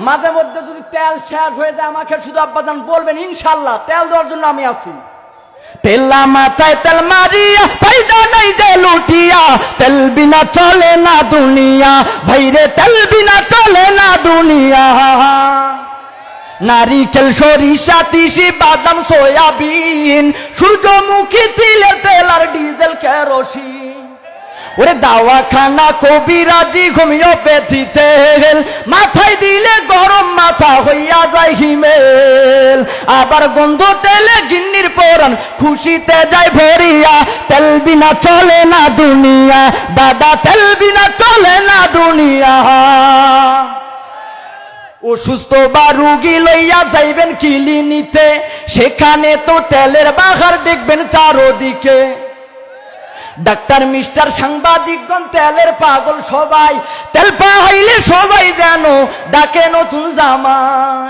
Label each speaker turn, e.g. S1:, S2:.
S1: মাঝে মধ্যে যদি তেল শেষ হয়ে যায় আমাকে শুধু আব্বাজান বলবেন, ইনশাল্লাহ তেল দেওয়ার জন্য আমি আছি। তেলা মাথায় তেল মারিয়া ফায়দা নাই যে লুটিয়া, তেল বিনা চলে না দুনিয়া, ভাইরে তেল বিনা চলে না দুনিয়া। নারিকেল সরিষা তিসি বাদাম সয়াবিন, সূর্যমুখী তিলের তেল আর ডিজেল কেরোসিন। ওরে দাওয়াখানা কবিরাজি হোমিওপ্যাথি তেল, মাথায় দিলে গরম মাথা হইয়া যায় হিমেল। আবার গন্ধ তেলে গিন্নির পরাণ খুশিতে যায় ভরিয়া, তেল বিনা চলে না দুনিয়া, দাদা তেল বিনা চলে না দুনিয়া। অসুস্থ বা রুগী লইয়া যাইবেন ক্লিনিকে, সেখানে তো তেলের বাহার দেখবেন চারোদিকে। ডাক্তার মিস্টার সাংবাদিকগণ তেলের পাগল সবাই, তেল পাইলে সবাই যেন ডাকে নতুন জামাই।